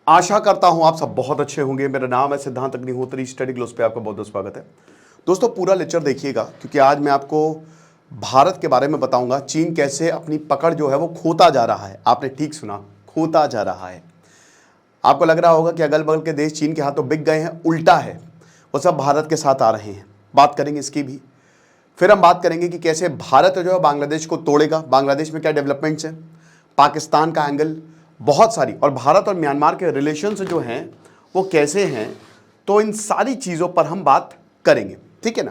आशा करता हूं आप सब बहुत अच्छे होंगे। मेरा नाम है सिद्धांत अग्निहोत्री। स्टडी ग्लोस पे आपका बहुत बहुत स्वागत है। दोस्तों पूरा लेक्चर देखिएगा क्योंकि आज मैं आपको भारत के बारे में बताऊंगा। चीन कैसे अपनी पकड़ जो है वो खोता जा रहा है। आपने ठीक सुना, खोता जा रहा है। आपको लग रहा होगा कि अगल बगल के देश चीन के हाथों बिक गए हैं, उल्टा है, वो सब भारत के साथ आ रहे हैं। बात करेंगे इसकी भी। फिर हम बात करेंगे कि कैसे भारत जो है बांग्लादेश को तोड़ेगा, बांग्लादेश में क्या डेवलपमेंट्स हैं, पाकिस्तान का एंगल, बहुत सारी, और भारत और म्यांमार के रिलेशंस जो हैं वो कैसे हैं। तो इन सारी चीज़ों पर हम बात करेंगे, ठीक है ना।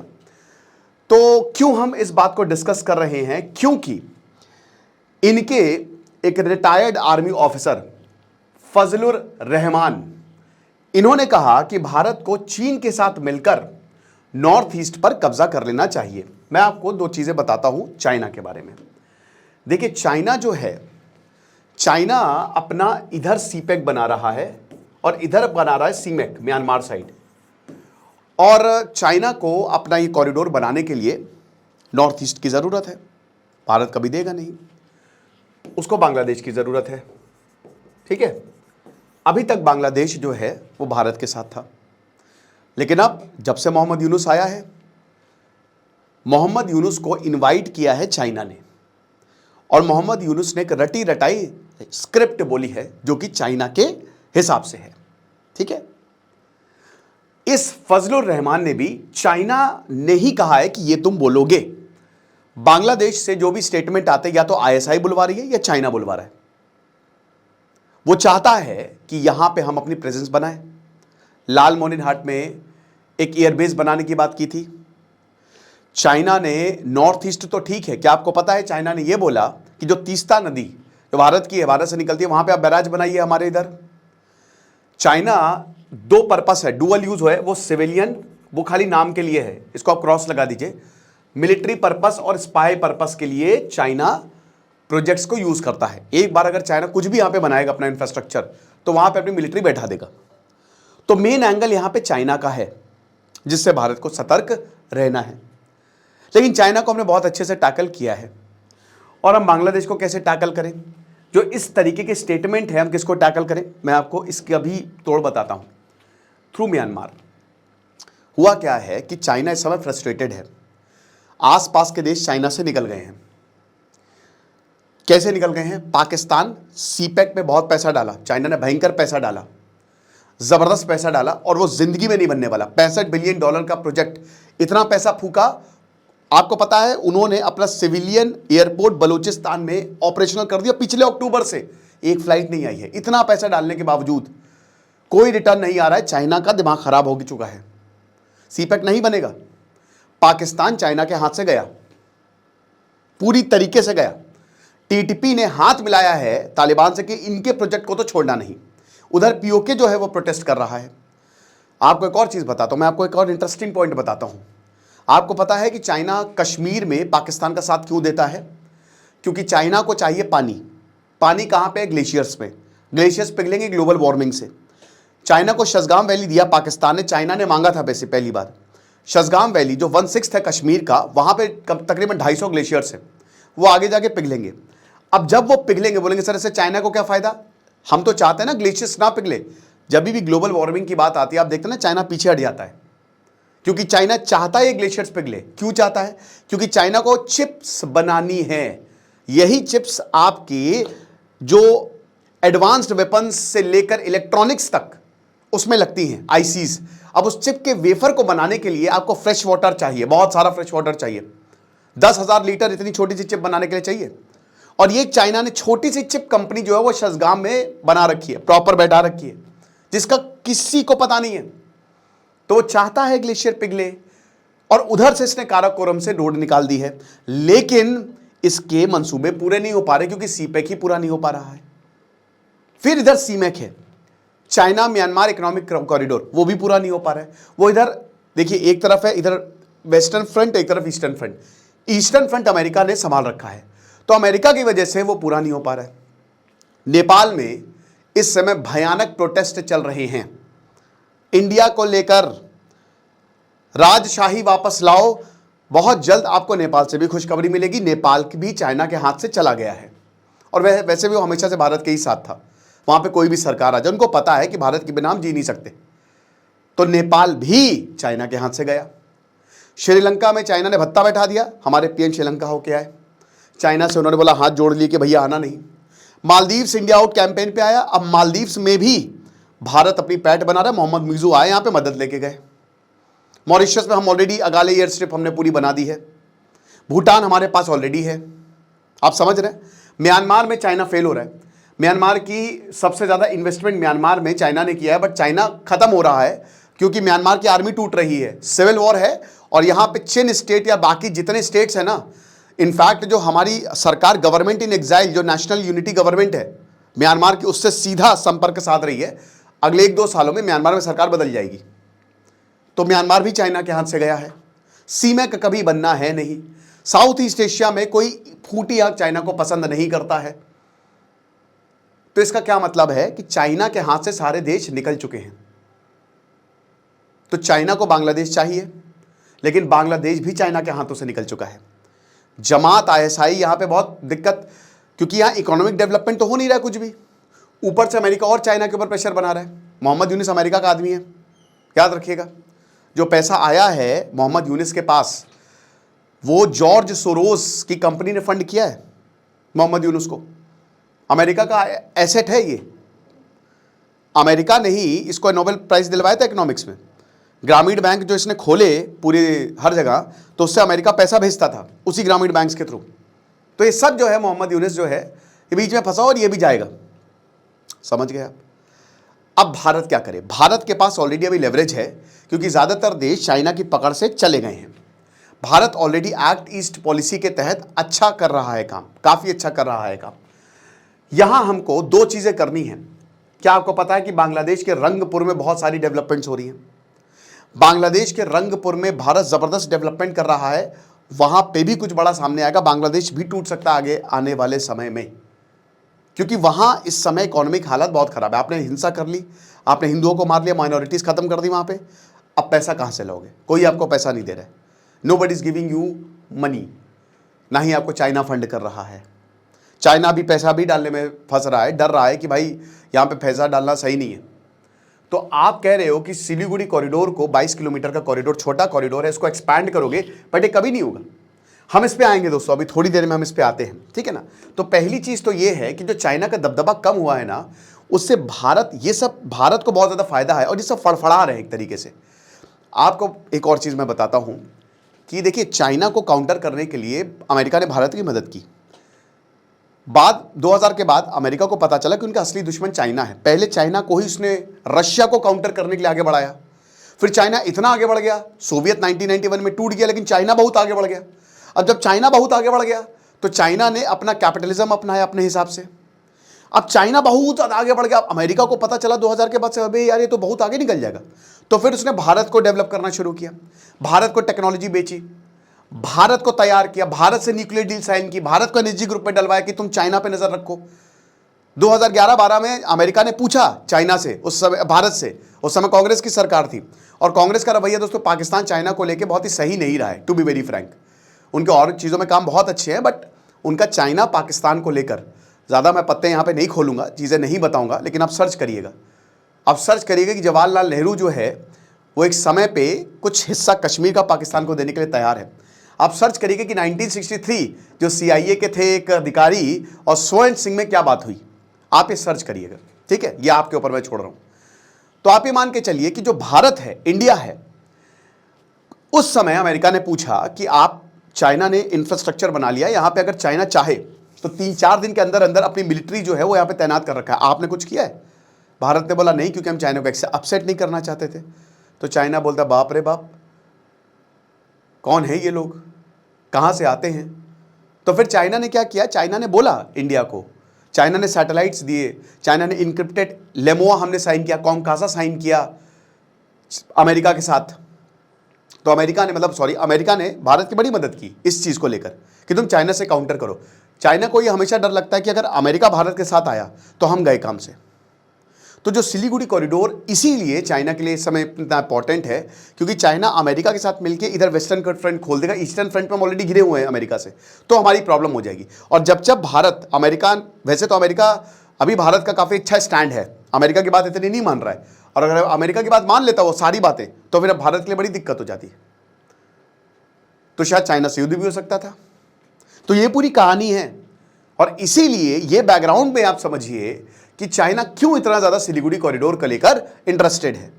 तो क्यों हम इस बात को डिस्कस कर रहे हैं? क्योंकि इनके एक retired army officer Fazlur Rahman, इन्होंने कहा कि भारत को चीन के साथ मिलकर नॉर्थ ईस्ट पर कब्जा कर लेना चाहिए। मैं आपको दो चीजें बताता हूं चाइना के बारे में। देखिए चाइना जो है, चाइना अपना इधर सीपेक बना रहा है और इधर बना रहा है सीमेक, म्यांमार साइड। और चाइना को अपना ये कॉरिडोर बनाने के लिए नॉर्थ ईस्ट की जरूरत है। भारत कभी देगा नहीं, उसको बांग्लादेश की जरूरत है, ठीक है। अभी तक बांग्लादेश जो है वो भारत के साथ था, लेकिन अब जब से मोहम्मद यूनुस आया है, मोहम्मद यूनुस को इनवाइट किया है चाइना ने, और मोहम्मद यूनुस ने एक रटी रटाई स्क्रिप्ट बोली है जो कि चाइना के हिसाब से है, ठीक है। इस फजलुर रहमान ने भी चाइना ने ही कहा है कि ये तुम बोलोगे। बांग्लादेश से जो भी स्टेटमेंट आते या तो आईएसआई बुलवा रही है या चाइना बुलवा रहा है। वो चाहता है कि यहां पे हम अपनी प्रेजेंस बनाएं। लाल मोनिन हाट में एक एयरबेस बनाने की बात की थी चाइना ने। नॉर्थ ईस्ट तो ठीक है, क्या आपको पता है चाइना ने यह बोला कि जो तीस्ता नदी जो भारत की है, भारत से निकलती है, वहां पे आप बैराज बनाइए हमारे इधर। चाइना दो पर्पस है, डुअल यूज है, वो सिविलियन, वो खाली नाम के लिए है, इसको आप क्रॉस लगा दीजिए। मिलिट्री पर्पस और स्पाई पर्पस के लिए चाइना प्रोजेक्ट्स को यूज करता है। एक बार अगर चाइना कुछ भी यहां पे बनाएगा अपना इंफ्रास्ट्रक्चर, तो वहां पे अपनी मिलिट्री बैठा देगा। तो मेन एंगल यहां पे चाइना का है, जिससे भारत को सतर्क रहना है। लेकिन चाइना को हमने बहुत अच्छे से टैकल किया है, और हम बांग्लादेश को कैसे टैकल करें? जो इस तरीके के स्टेटमेंट है, हम किसको टैकल करें, मैं आपको इसकी अभी तोड़ बताता हूं। थ्रू म्यांमार हुआ क्या है कि चाइना इस समय फ्रस्ट्रेटेड है। आसपास के देश चाइना से निकल गए हैं। कैसे निकल गए हैं? पाकिस्तान सीपेक में बहुत पैसा डाला, चाइना ने भयंकर पैसा डाला, जबरदस्त पैसा डाला, और वो जिंदगी में नहीं बनने वाला। $65 बिलियन का प्रोजेक्ट, इतना पैसा फूका। आपको पता है उन्होंने अपना सिविलियन एयरपोर्ट बलूचिस्तान में ऑपरेशनल कर दिया। पिछले अक्टूबर से एक फ्लाइट नहीं आई है। इतना पैसा डालने के बावजूद कोई रिटर्न नहीं आ रहा है। चाइना का दिमाग खराब हो चुका है। सीपेक नहीं बनेगा। पाकिस्तान चाइना के हाथ से गया, पूरी तरीके से गया। टीटीपी ने हाथ मिलाया है तालिबान से कि इनके प्रोजेक्ट को तो छोड़ना नहीं। उधर पीओके जो है वो प्रोटेस्ट कर रहा है। आपको एक और चीज बताता हूं, मैं आपको एक और इंटरेस्टिंग पॉइंट बताता हूं। आपको पता है कि चाइना कश्मीर में पाकिस्तान का साथ क्यों देता है? क्योंकि चाइना को चाहिए पानी। पानी कहां पे? ग्लेशियर्स में। ग्लेशियर्स पिघलेंगे ग्लोबल वार्मिंग से। चाइना को शसगाम वैली दिया पाकिस्तान ने, चाइना ने मांगा था वैसे पहली बार। शसगाम वैली जो 1/6 है कश्मीर का, वहां पे तकरीबन 250 ग्लेशियर्स है, वो आगे जाके पिघलेंगे। अब जब वो पिघलेंगे, बोलेंगे सर इससे चाइना को क्या फायदा? हम तो चाहते हैं ना ग्लेशियर्स ना पिघले। जब भी ग्लोबल वार्मिंग की बात आती है, आप देखते हैं ना चाइना पीछे हट जाता है, क्योंकि चाइना चाहता है ग्लेशियर्स पिघले। क्यों चाहता है? क्योंकि चाइना को चिप्स बनानी है। यही चिप्स आपकी जो एडवांस्ड वेपन्स से लेकर इलेक्ट्रॉनिक्स तक उसमें लगती हैं, आईसीज। अब उस चिप के वेफर को बनाने के लिए आपको फ्रेश वाटर चाहिए, बहुत सारा फ्रेश वाटर चाहिए। 10,000 लीटर इतनी छोटी सी चिप बनाने के लिए चाहिए। और ये चाइना ने छोटी सी चिप कंपनी जो है वो शसगाम में बना रखी है, प्रॉपर बैठा रखी है, जिसका किसी को पता नहीं है। तो वो चाहता है ग्लेशियर पिघले, और उधर से इसने काराकोरम से रोड निकाल दी है। लेकिन इसके मंसूबे पूरे नहीं हो पा रहे, क्योंकि सीपेक ही पूरा नहीं हो पा रहा है। फिर इधर सीमेक है, चाइना म्यांमार इकोनॉमिक कॉरिडोर, वो भी पूरा नहीं हो पा रहा है। वो इधर देखिए, एक तरफ है इधर वेस्टर्न फ्रंट, एक तरफ eastern front. Eastern front America ने संभाल रखा है, तो अमेरिका की वजह से वो पूरा नहीं हो पा रहा है। नेपाल में इस समय भयानक प्रोटेस्ट चल रहे हैं इंडिया को लेकर। राजशाही वापस लाओ। बहुत जल्द आपको नेपाल से भी खुशखबरी मिलेगी। नेपाल भी चाइना के हाथ से चला गया है, और वैसे भी वो हमेशा से भारत के ही साथ था। वहां पे कोई भी सरकार आ जाए, उनको पता है कि भारत के बिना हम जी नहीं सकते। तो नेपाल भी चाइना के हाथ से गया। श्रीलंका में चाइना ने भत्ता बैठा दिया, हमारे पीएम श्रीलंका होके आए, चाइना से उन्होंने बोला हाथ जोड़ लिए कि भैया आना नहीं। मालदीव्स इंडिया आउट कैंपेन पे आया, अब मालदीव्स में भी भारत अपनी पैठ बना रहा है। मोहम्मद मिर्जू आए यहां पे, मदद लेके गए। मॉरिशस में हम ऑलरेडी अगाले एयर स्ट्रिप हमने पूरी बना दी है। भूटान हमारे पास ऑलरेडी है, आप समझ रहे हैं। म्यांमार में चाइना फेल हो रहा है। म्यांमार की सबसे ज़्यादा इन्वेस्टमेंट म्यांमार में चाइना ने किया है, बट चाइना खत्म हो रहा है क्योंकि म्यांमार की आर्मी टूट रही है, सिविल वॉर है। और यहाँ पे चिन स्टेट या बाकी जितने स्टेट्स हैं ना, इनफैक्ट जो हमारी सरकार गवर्नमेंट इन एग्जाइल, जो नेशनल यूनिटी गवर्नमेंट है म्यांमार की, उससे सीधा संपर्क साध रही है। अगले 1-2 सालों में म्यांमार में सरकार बदल जाएगी। तो म्यांमार भी चाइना के हाथ से गया है। सीमा का कभी बनना है नहीं। साउथ ईस्ट एशिया में कोई फूटी आग चाइना को पसंद नहीं करता है। तो इसका क्या मतलब है कि चाइना के हाथ से सारे देश निकल चुके हैं। तो चाइना को बांग्लादेश चाहिए, लेकिन बांग्लादेश भी चाइना के हाथों से निकल चुका है। जमात आईएसआई यहां पे बहुत दिक्कत, क्योंकि यहां इकोनॉमिक डेवलपमेंट तो हो नहीं रहा है कुछ भी। ऊपर से अमेरिका और चाइना के ऊपर प्रेशर बना रहा है। मोहम्मद यूनिस अमेरिका का आदमी है, याद रखिएगा। जो पैसा आया है मोहम्मद यूनिस के पास, वो जॉर्ज सोरोस की कंपनी ने फंड किया है मोहम्मद यूनुस को। अमेरिका का एसेट है ये। अमेरिका ने ही इसको नोबेल प्राइज दिलवाया था इकोनॉमिक्स में। ग्रामीण बैंक जो इसने खोले पूरी हर जगह, तो उससे अमेरिका पैसा भेजता था उसी ग्रामीण बैंक के थ्रू। तो ये सब जो है मोहम्मद यूनुस जो है ये बीच में फंसा और ये भी जाएगा, समझ गए आप। अब भारत क्या करे? भारत के पास ऑलरेडी अभी लेवरेज है, क्योंकि ज़्यादातर देश चाइना की पकड़ से चले गए हैं। Bharat already act east policy के तहत अच्छा कर रहा है काम, काफ़ी अच्छा कर रहा है काम। यहां हमको 2 चीज़ें करनी है। क्या आपको पता है कि बांग्लादेश के रंगपुर में बहुत सारी डेवलपमेंट्स हो रही हैं? बांग्लादेश के रंगपुर में भारत ज़बरदस्त डेवलपमेंट कर रहा है। वहां पे भी कुछ बड़ा सामने आएगा। बांग्लादेश भी टूट सकता है आगे आने वाले समय में, क्योंकि वहां इस समय इकोनॉमिक हालत बहुत खराब है। आपने हिंसा कर ली, आपने हिंदुओं को मार लिया, माइनॉरिटीज़ खत्म कर दी वहां पे। अब पैसा कहां से लोगे? कोई आपको पैसा नहीं दे रहा है। Nobody is giving you money. ना ही आपको चाइना फंड कर रहा है। चाइना भी पैसा भी डालने में फंस रहा है, डर रहा है कि भाई यहाँ पे पैसा डालना सही नहीं है। तो आप कह रहे हो कि सिलीगुड़ी कॉरिडोर को 22 किलोमीटर का कॉरिडोर, छोटा कॉरिडोर है, इसको एक्सपैंड करोगे, बट ये कभी नहीं होगा। हम इस पे आएंगे दोस्तों, अभी थोड़ी देर में हम इस पे आते हैं, ठीक है ना। तो पहली चीज़ तो ये है कि जो चाइना का दबदबा कम हुआ है ना, उससे भारत, ये सब भारत को बहुत ज़्यादा फायदा है और ये सब फड़फड़ा रहे हैं एक तरीके से। आपको एक और चीज़ मैं बताता हूँ कि देखिए, चाइना को काउंटर करने के लिए अमेरिका ने भारत की मदद की। बाद 2000 के बाद अमेरिका को पता चला कि उनका असली दुश्मन चाइना है। पहले चाइना को ही उसने रशिया को काउंटर करने के लिए आगे बढ़ाया। फिर चाइना इतना आगे बढ़ गया, सोवियत 1991 में टूट गया, लेकिन चाइना बहुत आगे बढ़ गया। अब जब चाइना बहुत आगे बढ़ गया तो चाइना ने अपना कैपिटलिज्म अपनाया अपने हिसाब से। अब चाइना बहुत ज़्यादा आगे बढ़ गया। अमेरिका को पता चला 2000 के बाद से, अबे यार ये तो बहुत आगे निकल जाएगा। तो फिर उसने भारत को डेवलप करना शुरू किया, भारत को टेक्नोलॉजी बेची, भारत को तैयार किया, भारत से न्यूक्लियर डील साइन की, भारत को एनर्जी ग्रुप में डलवाया कि तुम चाइना पे नजर रखो। 2011-12 में अमेरिका ने पूछा चाइना से, उस समय भारत से, उस समय कांग्रेस की सरकार थी, और कांग्रेस का रवैया दोस्तों पाकिस्तान चाइना को लेके बहुत ही सही नहीं रहा है, टू बी वेरी फ्रैंक। उनके और चीज़ों में काम बहुत अच्छे हैं, बट उनका चाइना पाकिस्तान को लेकर ज़्यादा मैं पत्ते यहाँ पे नहीं खोलूँगा, चीज़ें नहीं बताऊँगा, लेकिन आप सर्च करिएगा। आप सर्च करिएगा कि जवाहरलाल नेहरू जो है वो एक समय पे कुछ हिस्सा कश्मीर का पाकिस्तान को देने के लिए तैयार है। आप सर्च करिएगा कि 1963 जो CIA के थे एक अधिकारी और स्वर्ण सिंह में क्या बात हुई, आप ये सर्च करिएगा, ठीक है। ये आपके ऊपर मैं छोड़ रहा हूँ। तो आप ये मान के चलिए कि जो भारत है, इंडिया है, उस समय अमेरिका ने पूछा कि आप, चाइना ने इंफ्रास्ट्रक्चर बना लिया यहाँ पे, अगर चाइना चाहे तो 3-4 दिन के अंदर अंदर अपनी मिलिट्री जो है वो यहाँ पे तैनात कर रखा है, आपने कुछ किया है? भारत ने बोला नहीं, क्योंकि हम चाइना को अपसेट नहीं करना चाहते थे। तो चाइना बोलता बाप रे बाप, कौन है ये लोग, कहाँ से आते हैं? तो फिर चाइना ने क्या किया, चाइना ने बोला इंडिया को, चाइना ने सैटेलाइट्स दिए, चाइना ने इनक्रिप्टेड लेमोआ हमने साइन किया, कॉमकासा साइन किया अमेरिका के साथ। तो अमेरिका ने भारत की बड़ी मदद की इस चीज़ को लेकर कि तुम चाइना से काउंटर करो। चाइना को ये हमेशा डर लगता है कि अगर अमेरिका भारत के साथ आया तो हम गए काम से। तो जो सिलीगुड़ी कॉरिडोर इसीलिए चाइना के लिए इस समय इतना इंपॉर्टेंट है, क्योंकि चाइना अमेरिका के साथ मिलकर इधर वेस्टर्न फ्रंट खोल देगा, ईस्टर्न फ्रंट में हम ऑलरेडी घिरे हुए हैं अमेरिका से, तो हमारी प्रॉब्लम हो जाएगी। और जब भारत, अमेरिका, वैसे तो अमेरिका अभी भारत का काफ़ी अच्छा स्टैंड है, अमेरिका की बात इतनी नहीं मान रहा है, और अगर अमेरिका की बात मान लेता वो सारी बातें, तो फिर अब भारत के लिए बड़ी दिक्कत हो जाती है। तो शायद चाइना से युद्ध भी हो सकता था। तो ये पूरी कहानी है, और इसीलिए ये बैकग्राउंड में आप समझिए कि चाइना क्यों इतना ज़्यादा सिलीगुड़ी कॉरिडोर को लेकर इंटरेस्टेड है,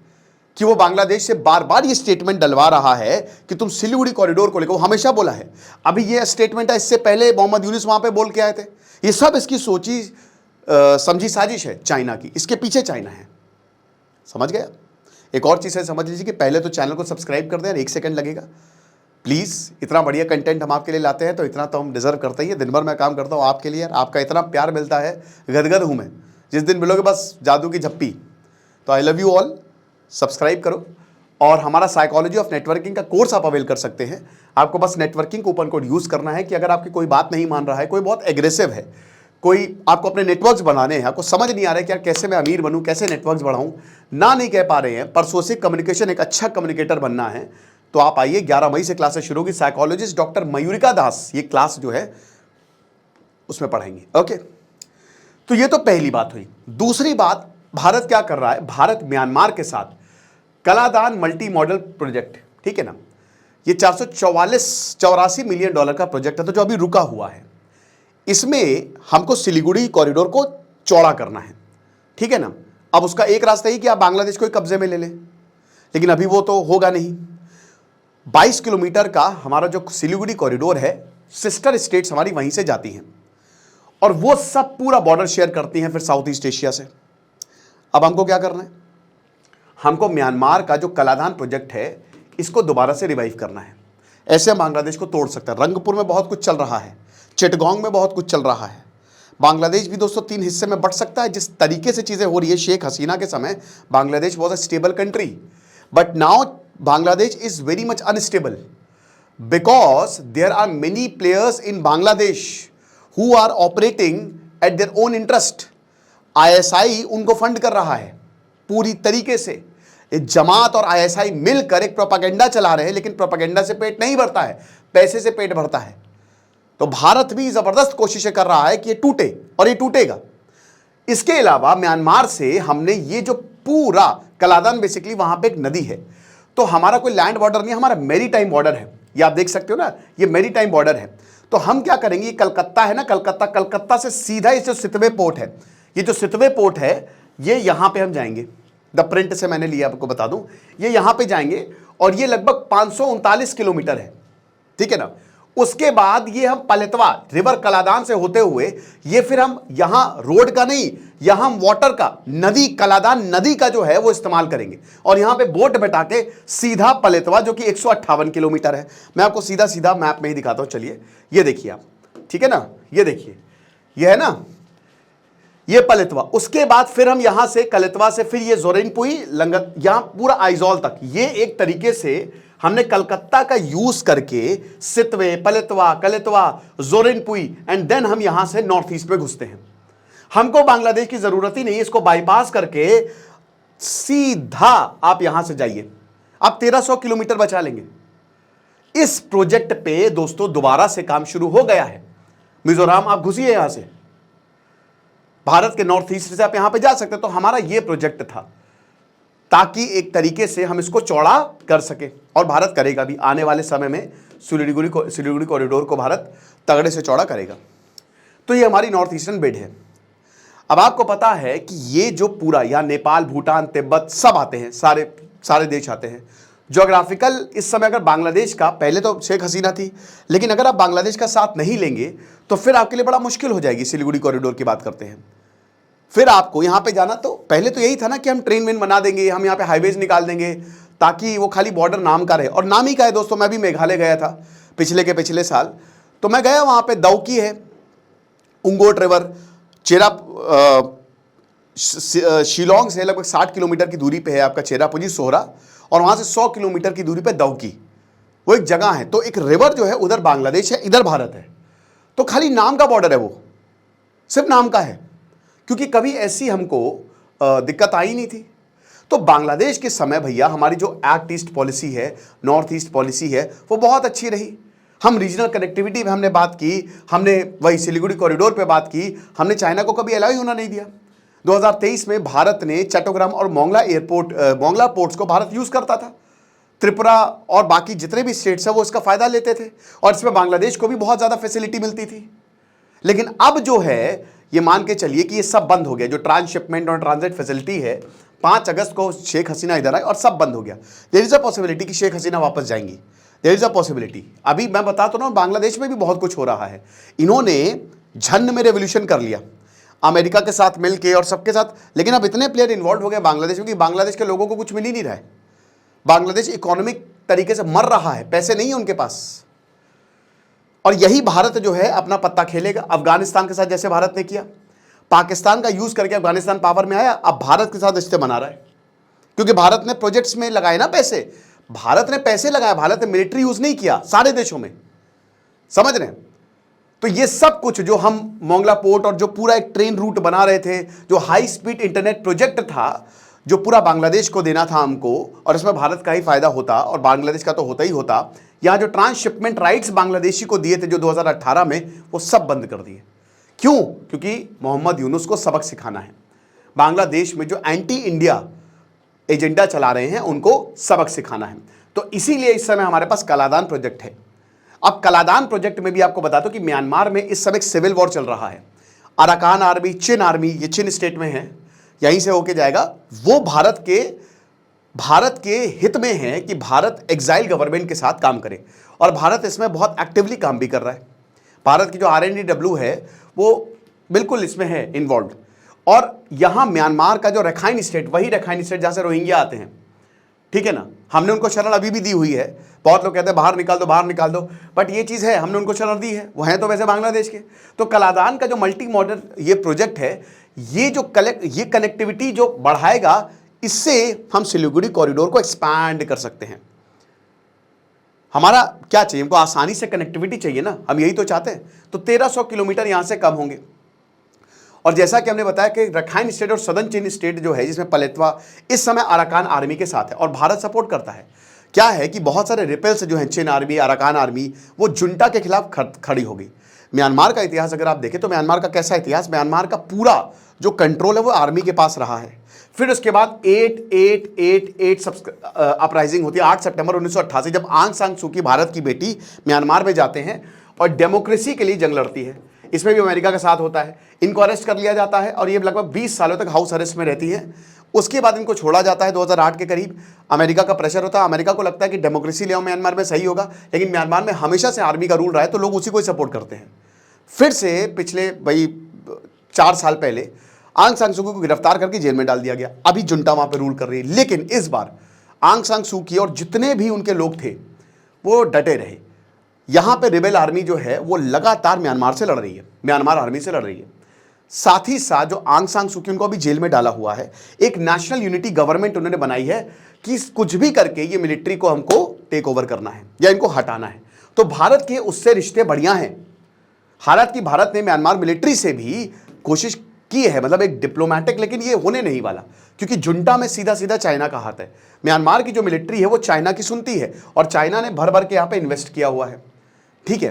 कि वो बांग्लादेश से बार बार ये स्टेटमेंट डलवा रहा है कि तुम सिलीगुड़ी कॉरिडोर को लेकर, वो हमेशा बोला है। अभी ये स्टेटमेंट है, इससे पहले मोहम्मद यूनुस वहां पे बोल के आए थे। ये सब इसकी सोची समझी साजिश है चाइना की, इसके पीछे चाइना है, समझ गया। एक और चीज़ है, समझ लीजिए कि पहले तो चैनल को सब्सक्राइब कर दें, 1 सेकंड लगेगा प्लीज़। इतना बढ़िया कंटेंट हम आपके लिए लाते हैं, तो इतना तो हम डिजर्व करते ही है। दिन भर मैं काम करता हूँ आपके लिए, आपका इतना प्यार मिलता है, गदगद हूँ मैं। जिस दिन मिलोगे बस जादू की झप्पी। तो I love you all, subscribe करो। और हमारा साइकोलॉजी ऑफ नेटवर्किंग का कोर्स आप अवेल कर सकते हैं। आपको बस नेटवर्किंग कूपन कोड यूज़ करना है कि अगर आपकी कोई बात नहीं मान रहा है, कोई बहुत एग्रेसिव है, कोई आपको अपने नेटवर्क्स बढ़ाने हैं, आपको समझ नहीं आ रहा है कि यार कैसे मैं अमीर बनूं, कैसे नेटवर्क्स बढ़ाऊं, ना नहीं कह पा रहे हैं, परसुएसिव कम्युनिकेशन, एक अच्छा कम्युनिकेटर बनना है, तो आप आइए। 11 मई से क्लासेस शुरू होगी। साइकोलॉजिस्ट डॉक्टर मयूरिका दास ये क्लास जो है उसमें पढ़ाएंगे। ओके, तो ये तो पहली बात हुई। दूसरी बात, भारत क्या कर रहा है, भारत म्यांमार के साथ कलादान मल्टी मॉडल प्रोजेक्ट, ठीक है ना, ये 484 मिलियन डॉलर का प्रोजेक्ट है, तो जो अभी रुका हुआ है, इसमें हमको सिलीगुड़ी कॉरिडोर को चौड़ा करना है, ठीक है ना। अब उसका एक रास्ता ही कि आप बांग्लादेश को कब्जे में ले लें, लेकिन अभी वो तो होगा नहीं। 22 किलोमीटर का हमारा जो सिलीगुड़ी कॉरिडोर है, सिस्टर स्टेट्स हमारी वहीं से जाती हैं, और वो सब पूरा बॉर्डर शेयर करती हैं फिर साउथ ईस्ट एशिया से। अब हमको क्या करना है, हमको म्यांमार का जो कलादान प्रोजेक्ट है इसको दोबारा से रिवाइव करना है। ऐसे हम बांग्लादेश को तोड़ सकते हैं। रंगपुर में बहुत कुछ चल रहा है, चिटगांग में बहुत कुछ चल रहा है। बांग्लादेश भी दोस्तों 3 हिस्से में बट सकता है। जिस तरीके से चीज़ें हो रही है, शेख हसीना के समय Bangladesh was a stable country, but now Bangladesh is very much unstable because there are many players in Bangladesh who are operating at their own interest. ISI उनको फंड कर रहा है पूरी तरीके से। जमात और ISI मिलकर एक प्रोपागेंडा चला रहे हैं, लेकिन प्रोपागेंडा से पेट नहीं भरता है, पैसे से पेट भरता है। तो भारत भी जबरदस्त कोशिशें कर रहा है कि ये टूटे, और ये टूटेगा। इसके अलावा म्यांमार से हमने ये जो पूरा कलादान, बेसिकली वहां पे एक नदी है, तो हमारा कोई लैंड बॉर्डर नहीं, हमारा मैरीटाइम बॉर्डर है। ये आप देख सकते हो ना, ये मैरीटाइम बॉर्डर है। तो हम क्या करेंगे, ये कलकत्ता है ना, कलकत्ता से सीधा इस जो सितवे पोर्ट है, ये जो सितवे पोर्ट है, ये यहां पे हम जाएंगे। द प्रिंट से मैंने लिया, आपको बता दूं, ये यहां पे जाएंगे, और ये लगभग 539 किलोमीटर है, ठीक है ना। उसके बाद ये हम पलेतवा रिवर कलादान से होते हुए, ये फिर हम यहां रोड का नहीं, यहां हम वाटर का, नदी, कलादान नदी का जो है वो इस्तेमाल करेंगे, और यहां पे बोट बैठा के सीधा पलेतवा, जो कि 158 किलोमीटर है। मैं आपको सीधा सीधा मैप में ही दिखाता हूं, चलिए ये देखिए आप, ठीक है ना, ये देखिए, ये है ना, ये पलेतवा। उसके बाद फिर हम यहां से कलेतवा से फिर ये जोरेनपुई, लंगत, यहां पूरा आइजॉल तक, ये एक तरीके से हमने कलकत्ता का यूज करके सितवे, पलेतवा, कलेतवा, जोरेनपुई, एंड देन हम यहां से नॉर्थ ईस्ट में घुसते हैं। हमको बांग्लादेश की जरूरत ही नहीं, इसको बाईपास करके सीधा आप यहां से जाइए, आप 1300 किलोमीटर बचा लेंगे। इस प्रोजेक्ट पे दोस्तों दोबारा से काम शुरू हो गया है। मिजोरम आप घुसिए यहां से, भारत के नॉर्थ ईस्ट से आप यहां पे जा सकते हैं। तो हमारा ये प्रोजेक्ट था ताकि एक तरीके से हम इसको चौड़ा कर सके, और भारत करेगा भी आने वाले समय में। सिलीगुड़ी कॉरिडोर को भारत तगड़े से चौड़ा करेगा। तो ये हमारी नॉर्थ ईस्टर्न बेड है। अब आपको पता है कि ये जो पूरा, यहाँ नेपाल, भूटान, तिब्बत सब आते हैं, सारे देश आते हैं। ज्योग्राफिकल इस समय अगर बांग्लादेश का, पहले तो शेख हसीना थी, लेकिन अगर आप बांग्लादेश का साथ नहीं लेंगे तो फिर आपके लिए बड़ा मुश्किल हो जाएगी। सिलीगुड़ी कॉरिडोर की बात करते हैं, फिर आपको यहाँ पे जाना, तो पहले तो यही था ना कि हम ट्रेन वेन बना देंगे, हम यहाँ पे हाईवेज निकाल देंगे, ताकि वो खाली बॉर्डर नाम का रहे। और नाम ही का है दोस्तों। मैं भी मेघालय गया था पिछले साल, तो मैं गया, वहाँ पे दौकी है, उंगोट रिवर, शिलोंग से लगभग 60 किलोमीटर की दूरी पे है आपका चेरापूंजी सोहरा, और वहाँ से 100 किलोमीटर की दूरी पे दौकी, वो एक जगह है। तो एक रिवर जो है उधर बांग्लादेश है, इधर भारत है। तो खाली नाम का बॉर्डर है, वो सिर्फ नाम का है, क्योंकि कभी ऐसी हमको दिक्कत आई नहीं थी। तो बांग्लादेश के समय भैया हमारी जो एक्ट ईस्ट पॉलिसी है, नॉर्थ ईस्ट पॉलिसी है, वो बहुत अच्छी रही। हम रीजनल कनेक्टिविटी में हमने बात की, हमने वही सिलीगुड़ी कॉरिडोर पे बात की, हमने चाइना को कभी अलाउ होना नहीं दिया। 2023 में भारत ने चट्टग्राम और मोंगला पोर्ट्स को भारत यूज करता था। त्रिपुरा और बाकी जितने भी स्टेट्स हैं वो इसका फायदा लेते थे और इसमें बांग्लादेश को भी बहुत ज्यादा फैसिलिटी मिलती थी। लेकिन अब जो है ये मान के चलिए कि ये सब बंद हो गया। जो ट्रांसशिपमेंट और ट्रांजिट फैसिलिटी है, 5 अगस्त को शेख हसीना इधर आए और सब बंद हो गया। देयर इज अ पॉसिबिलिटी कि शेख हसीना वापस जाएंगी, देयर इज अ पॉसिबिलिटी। अभी मैं बता तो ना, बांग्लादेश में भी बहुत कुछ हो रहा है। इन्होंने झन्न में रेवोल्यूशन कर लिया अमेरिका के साथ मिलके और सबके साथ, लेकिन अब इतने प्लेयर इन्वॉल्व हो गए बांग्लादेश में कि बांग्लादेश के लोगों को कुछ मिल ही नहीं रहा है। बांग्लादेश इकोनॉमिक तरीके से मर रहा है, पैसे नहीं है उनके पास। और यही भारत जो है अपना पत्ता खेलेगा अफगानिस्तान के साथ, जैसे भारत ने किया। पाकिस्तान का यूज करके अफगानिस्तान पावर में आया, अब भारत के साथ रिश्ते बना रहा है क्योंकि भारत ने प्रोजेक्ट्स में लगाए ना पैसे। भारत ने पैसे लगाए, भारत ने मिलिट्री यूज नहीं किया सारे देशों में, समझ रहे हैं? तो ये सब कुछ जो हम मोंगला पोर्ट और जो पूरा एक ट्रेन रूट बना रहे थे, जो हाई स्पीड इंटरनेट प्रोजेक्ट था जो पूरा बांग्लादेश को देना था हमको, और इसमें भारत का ही फायदा होता और बांग्लादेश का तो होता ही होता। यहां जो ट्रांसशिपमेंट राइट्स बांग्लादेशी को दिए थे जो 2018 में, वो सब बंद कर दिए। क्यों? क्योंकि मोहम्मद यूनुस को सबक सिखाना है। बांग्लादेश में जो एंटी इंडिया एजेंडा चला रहे हैं उनको सबक सिखाना है। तो इसीलिए इस समय हमारे पास कलादान प्रोजेक्ट है। अब कलादान प्रोजेक्ट में भी आपको बता दो कि म्यांमार में इस समय सिविल वॉर चल रहा है। अराकान आर्मी, चिन आर्मी, ये चिन स्टेट में है, यहीं से होके जाएगा। वो भारत के हित में है कि भारत एग्जाइल गवर्नमेंट के साथ काम करे और भारत इसमें बहुत एक्टिवली काम भी कर रहा है। भारत की जो RNDW है वो बिल्कुल इसमें है इन्वॉल्व। और यहां म्यांमार का जो रखाइन स्टेट, वही रखाइन स्टेट जहां से रोहिंग्या आते हैं, ठीक है ना, हमने उनको शरण अभी भी दी हुई है। बहुत लोग कहते हैं बाहर निकाल दो, बाहर निकाल दो, बट ये चीज़ है, हमने उनको शरण दी है। वो हैं तो वैसे बांग्लादेश के। तो कलादान का जो मल्टी मॉडल ये प्रोजेक्ट है, ये कनेक्टिविटी जो बढ़ाएगा, इससे हम सिलीगुड़ी कॉरिडोर को एक्सपैंड कर सकते हैं। हमारा क्या चाहिए? हमको आसानी से कनेक्टिविटी चाहिए ना, हम यही तो चाहते हैं। तो 1300 किलोमीटर यहां से कम होंगे। और जैसा कि हमने बताया कि रखाइन स्टेट और सदर्न चिन स्टेट जो है, जिसमें पलेतवा इस समय अराकान आर्मी के साथ है और भारत सपोर्ट करता है। क्या है कि बहुत सारे रिपेल्स जो हैं, चिन आर्मी, अराकान आर्मी, वो जुंटा के खिलाफ खड़ी हो गई। म्यांमार का इतिहास अगर आप देखें तो म्यांमार का कैसा इतिहास, म्यांमार का पूरा जो कंट्रोल है वो आर्मी के पास रहा है। फिर उसके बाद 8 अपराइजिंग होती है 8 सितंबर 1988, जब आंग सान सू की, भारत की बेटी, म्यांमार में जाते हैं और डेमोक्रेसी के लिए जंग लड़ती है। इसमें भी अमेरिका का साथ होता है। इनको अरेस्ट कर लिया जाता है और ये लगभग 20 सालों तक हाउस अरेस्ट में रहती है। उसके बाद इनको छोड़ा जाता है 2008 के करीब। अमेरिका का प्रेशर होता है, अमेरिका को लगता है कि डेमोक्रेसी ले आओ म्यांमार में, सही होगा। लेकिन म्यांमार में हमेशा से आर्मी का रूल रहा है तो लोग उसी को ही सपोर्ट करते हैं। फिर से पिछले 4 साल पहले आंग सान सू की को गिरफ्तार करके जेल में डाल दिया गया। अभी जुंटा वहां पे रूल कर रही है। लेकिन इस बार आंग सान सू की और जितने भी उनके लोग थे वो डटे रहे। यहां पे रिबेल आर्मी जो है वो लगातार म्यांमार से लड़ रही है, म्यांमार आर्मी से लड़ रही है। साथ ही साथ जो आंग सान सू की, उनको अभी जेल में डाला हुआ है। एक नेशनल यूनिटी गवर्नमेंट उन्होंने बनाई है कि कुछ भी करके ये मिलिट्री को हमको टेक ओवर करना है या इनको हटाना है। तो भारत के उससे रिश्ते बढ़िया हैं। हालांकि भारत ने म्यांमार मिलिट्री से भी कोशिश की है, मतलब एक डिप्लोमेटिक, लेकिन ये होने नहीं वाला क्योंकि जुंटा में सीधा सीधा चाइना का हाथ है। म्यांमार की जो मिलिट्री है वो चाइना की सुनती है और चाइना ने भर भर के यहाँ पे इन्वेस्ट किया हुआ है, ठीक है।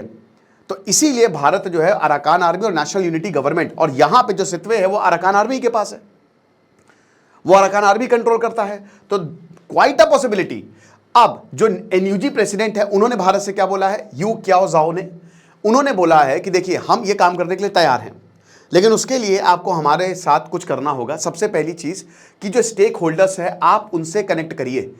तो इसीलिए भारत जो है अराकान आर्मी और नेशनल यूनिटी गवर्नमेंट, और यहां पे जो सितवे है वो अराकान आर्मी के पास है, वो अराकान आर्मी कंट्रोल करता है। तो क्वाइट अ पॉसिबिलिटी। अब जो NUG प्रेसिडेंट है उन्होंने भारत से क्या बोला है, यू क्याओ जाओ ने, उन्होंने बोला है कि देखिए हम ये काम करने के लिए तैयार हैं, लेकिन उसके लिए आपको हमारे साथ कुछ करना होगा। सबसे पहली चीज कि जो स्टेक होल्डर्स है आप उनसे कनेक्ट करिए,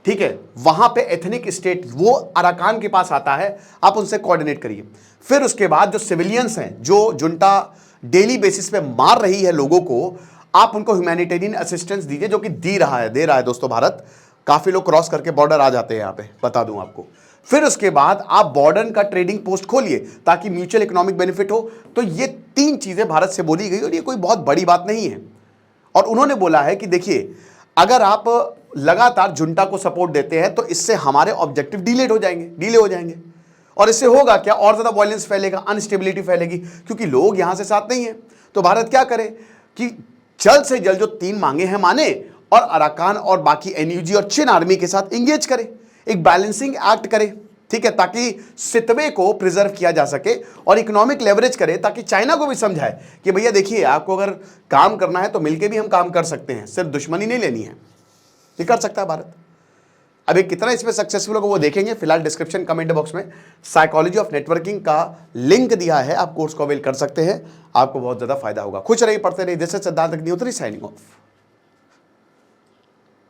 ठीक है। वहां पे एथनिक स्टेट वो अराकान के पास आता है, आप उनसे कोऑर्डिनेट करिए। फिर उसके बाद जो सिविलियंस हैं, जो जुंटा डेली बेसिस पे मार रही है लोगों को, आप उनको ह्यूमैनिटेरियन असिस्टेंस दीजिए, जो कि दे रहा है दोस्तों भारत। काफी लोग क्रॉस करके बॉर्डर आ जाते हैं यहाँ पे, बता दूं आपको। फिर उसके बाद आप बॉर्डर का ट्रेडिंग पोस्ट खोलिए ताकि म्यूचुअल इकोनॉमिक बेनिफिट हो। तो ये 3 चीजें भारत से बोली गई और ये कोई बहुत बड़ी बात नहीं है। और उन्होंने बोला है कि देखिए अगर आप लगातार जुंटा को सपोर्ट देते हैं तो इससे हमारे ऑब्जेक्टिव डिले हो जाएंगे। और इससे होगा क्या, और ज्यादा वायलेंस फैलेगा, अनस्टेबिलिटी फैलेगी, क्योंकि लोग यहां से साथ नहीं है। तो भारत क्या करे कि जल्द से जल्द जो 3 मांगे हैं माने और अराकान और बाकी NUG और चिन आर्मी के साथ इंगेज करे, एक बैलेंसिंग एक्ट करे। ठीक है, ताकि सितवे को प्रिजर्व किया जा सके और इकोनॉमिक लेवरेज करे, ताकि चाइना को भी समझाए कि भैया देखिए, आपको अगर काम करना है तो मिलके भी हम काम कर सकते हैं, सिर्फ दुश्मनी नहीं लेनी है। ये कर सकता है भारत। अभी कितना इसमें सक्सेसफुल होगा वो देखेंगे। फिलहाल डिस्क्रिप्शन कमेंट बॉक्स में साइकोलॉजी ऑफ नेटवर्किंग का लिंक दिया है, आप कोर्स को अवेल कर सकते हैं, आपको बहुत ज्यादा फायदा होगा। खुश रहिए, पढ़ते रहिए। दिस इज सिद्धांत अग्निहोत्री साइनिंग ऑफ।